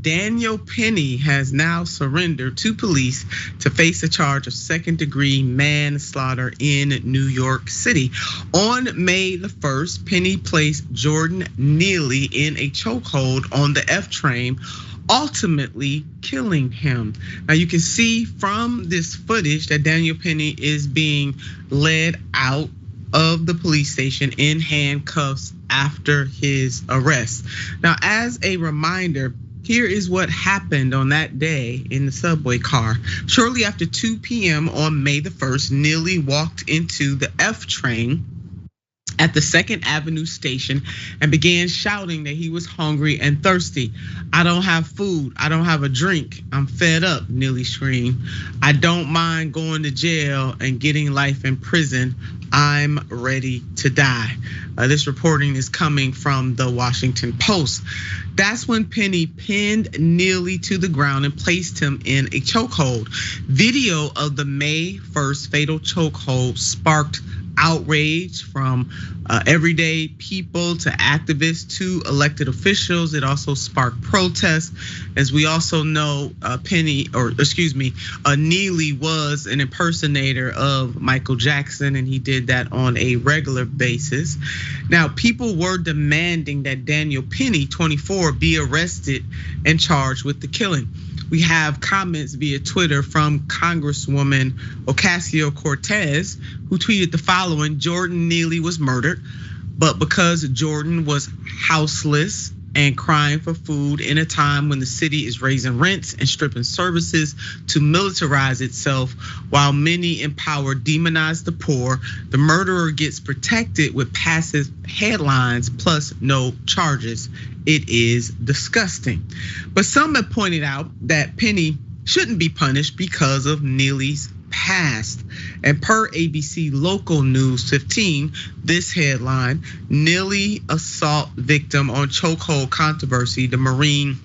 Daniel Penny has now surrendered to police to face a charge of second-degree manslaughter in New York City. On May the 1st, Penny placed Jordan Neely in a chokehold on the F train, ultimately killing him. Now you can see from this footage that Daniel Penny is being led out of the police station in handcuffs after his arrest. Now, as a reminder, here is what happened on that day in the subway car. Shortly after 2 p.m. on May the 1st, Neely walked into the F train at the 2nd Avenue station and began shouting that he was hungry and thirsty. "I don't have food, I don't have a drink, I'm fed up," Neely screamed. "I don't mind going to jail and getting life in prison. I'm ready to die." This reporting is coming from the Washington Post. That's when Penny pinned Neely to the ground and placed him in a chokehold. Video of the May 1st fatal chokehold sparked outrage from everyday people to activists to elected officials. It also sparked protests. As we also know, Neely was an impersonator of Michael Jackson, and he did that on a regular basis. Now, people were demanding that Daniel Penny, 24, be arrested and charged with the killing. We have comments via Twitter from Congresswoman Ocasio-Cortez, who tweeted the following: "Jordan Neely was murdered, but because Jordan was houseless and crying for food in a time when the city is raising rents and stripping services to militarize itself, while many in power demonize the poor, the murderer gets protected with passive headlines plus no charges. It is disgusting." But some have pointed out that Penny shouldn't be punished because of Neely's past. And per ABC Local News 15, this headline: "Neely assault victim on chokehold controversy, the Marine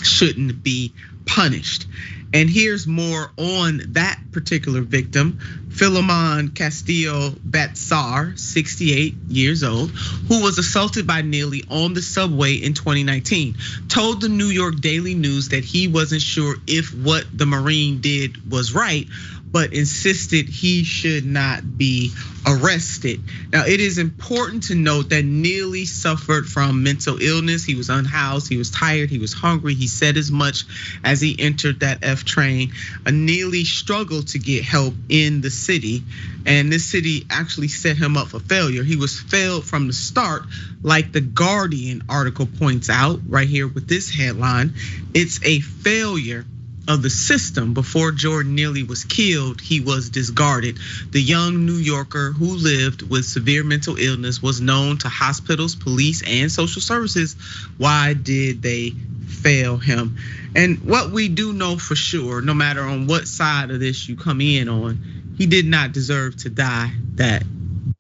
shouldn't be punished." And here's more on that particular victim, Philemon Castillo Batsar, 68 years old, who was assaulted by Neely on the subway in 2019, told the New York Daily News that he wasn't sure if what the Marine did was right, but insisted he should not be arrested. Now, it is important to note that Neely suffered from mental illness. He was unhoused, he was tired, he was hungry. He said as much as he entered that F train. Neely struggled to get help in the city, and this city actually set him up for failure. He was failed from the start, like the Guardian article points out right here with this headline. It's a failure of the system. Before Jordan Neely was killed, he was discarded. The young New Yorker who lived with severe mental illness was known to hospitals, police, and social services. Why did they fail him? And what we do know for sure, no matter on what side of this you come in on, he did not deserve to die that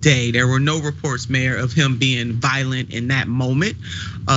day. There were no reports, Mayor, of him being violent in that moment.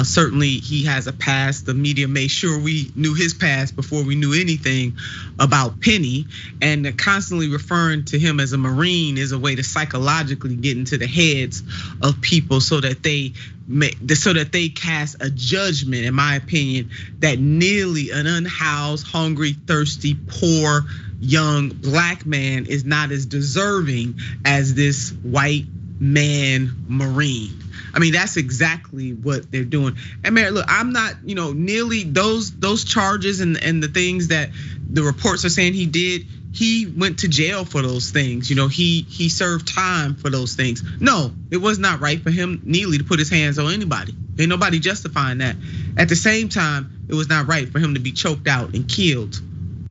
Certainly he has a past. The media made sure we knew his past before we knew anything about Penny. And constantly referring to him as a Marine is a way to psychologically get into the heads of people so that they cast a judgment, in my opinion, that Neely, an unhoused, hungry, thirsty, poor, young black man, is not as deserving as this white man Marine. I mean, that's exactly what they're doing. And man, look, I'm not, Neely, those charges and the things that the reports are saying he did, he went to jail for those things. He served time for those things. No, it was not right for him, Neely, to put his hands on anybody. Ain't nobody justifying that. At the same time, it was not right for him to be choked out and killed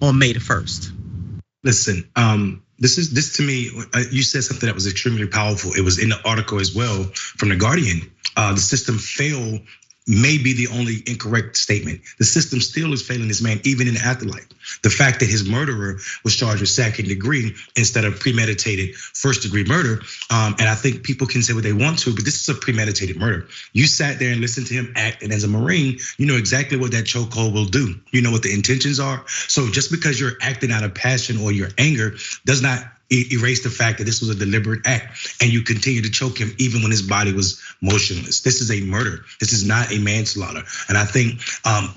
on May the 1st. Listen, this to me, you said something that was extremely powerful. It was in the article as well from the Guardian. The system failed may be the only incorrect statement. The system still is failing this man, even in the afterlife. The fact that his murderer was charged with second degree instead of premeditated first degree murder. And I think people can say what they want to, but this is a premeditated murder. You sat there and listened to him act, and as a Marine, you know exactly what that chokehold will do. You know what the intentions are. So just because you're acting out of passion or your anger does not erase the fact that this was a deliberate act, and you continue to choke him even when his body was motionless. This is a murder. This is not a manslaughter. And I think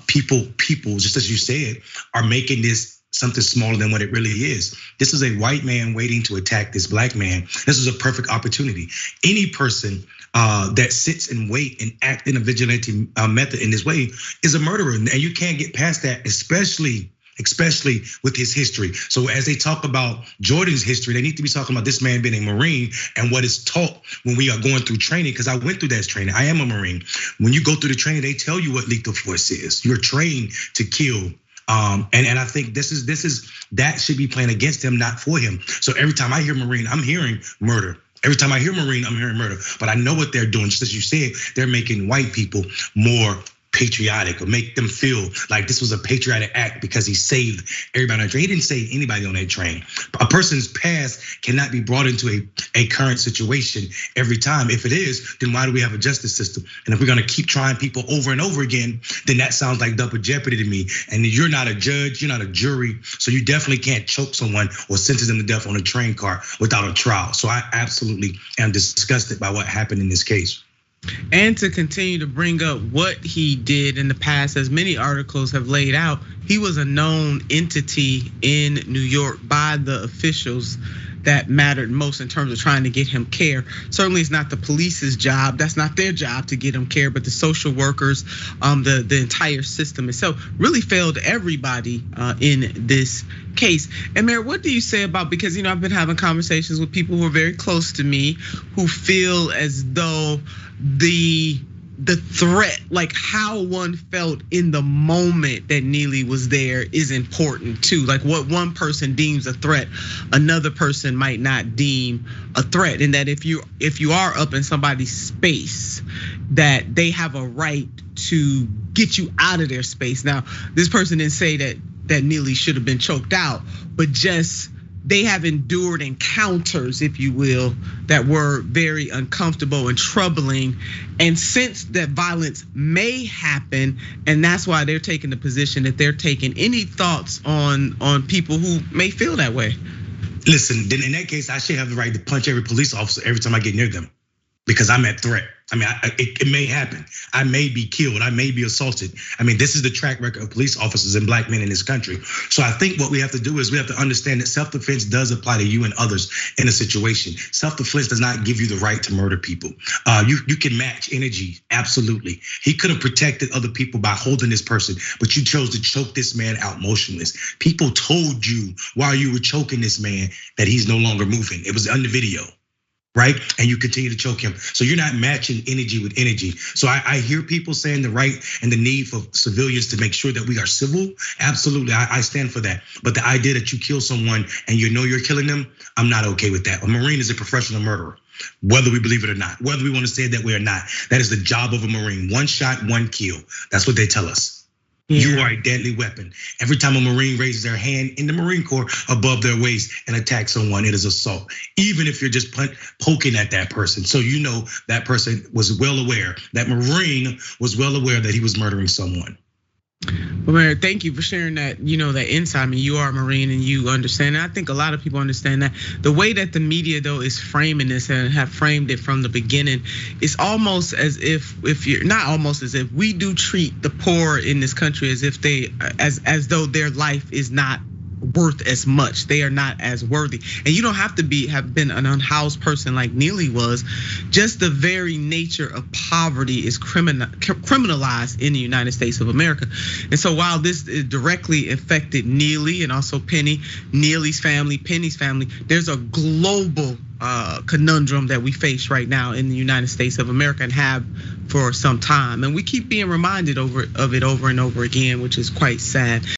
people, just as you said, are making this something smaller than what it really is. This is a white man waiting to attack this black man. This is a perfect opportunity. Any person that sits and wait and act in a vigilante method in this way is a murderer, and you can't get past that, especially with his history. So as they talk about Jordan's history, they need to be talking about this man being a Marine and what is taught when we are going through training, because I went through that training. I am a Marine. When you go through the training, they tell you what lethal force is. You're trained to kill. And I think that should be playing against him, not for him. So every time I hear Marine, I'm hearing murder. Every time I hear Marine, I'm hearing murder. But I know what they're doing. Just as you said, they're making white people more patriotic, or make them feel like this was a patriotic act because he saved everybody on the train. He didn't save anybody on that train. A person's past cannot be brought into a current situation every time. If it is, then why do we have a justice system? And if we're gonna keep trying people over and over again, then that sounds like double jeopardy to me. And you're not a judge, you're not a jury, so you definitely can't choke someone or sentence them to death on a train car without a trial. So I absolutely am disgusted by what happened in this case. And to continue to bring up what he did in the past, as many articles have laid out, he was a known entity in New York by the officials that mattered most in terms of trying to get him care. Certainly it's not the police's job, that's not their job to get him care, but the social workers, the entire system itself really failed everybody in this case. And Mayor, what do you say about, because I've been having conversations with people who are very close to me who feel as though the threat, like how one felt in the moment that Neely was there, is important too. Like what one person deems a threat, another person might not deem a threat. And that if you are up in somebody's space, that they have a right to get you out of their space. Now, this person didn't say that Neely should have been choked out, but just they have endured encounters, if you will, that were very uncomfortable and troubling, and since that violence may happen, and that's why they're taking the position that they're taking. Any thoughts on people who may feel that way? Listen, then in that case, I should have the right to punch every police officer every time I get near them, because I'm at threat. I mean, it may happen. I may be killed. I may be assaulted. I mean, this is the track record of police officers and black men in this country. So I think what we have to do is we have to understand that self-defense does apply to you and others in a situation. Self-defense does not give you the right to murder people. You can match energy, absolutely. He could have protected other people by holding this person, but you chose to choke this man out motionless. People told you while you were choking this man that he's no longer moving. It was on the video. Right? And you continue to choke him. So you're not matching energy with energy. So I hear people saying the right and the need for civilians to make sure that we are civil. Absolutely, I stand for that. But the idea that you kill someone and you know you're killing them, I'm not okay with that. A Marine is a professional murderer, whether we believe it or not, whether we want to say it that way or not. That is the job of a Marine. One shot, one kill. That's what they tell us. Yeah. You are a deadly weapon. Every time a Marine raises their hand in the Marine Corps above their waist and attacks someone, it is assault. Even if you're just poking at that person. So you know that person was well aware, that Marine was well aware that he was murdering someone. Well, Mayor, thank you for sharing that, that insight. I mean, you are a Marine and you understand. And I think a lot of people understand that. The way that the media, though, is framing this and have framed it from the beginning, it's almost as if you're not almost as if we do treat the poor in this country as if as though their life is not worth as much. They are not as worthy. And you don't have to have been an unhoused person like Neely was. Just the very nature of poverty is criminalized in the United States of America. And so while this directly affected Neely and also Penny, Neely's family, Penny's family, there's a global conundrum that we face right now in the United States of America and have for some time. And we keep being reminded of it over and over again, which is quite sad.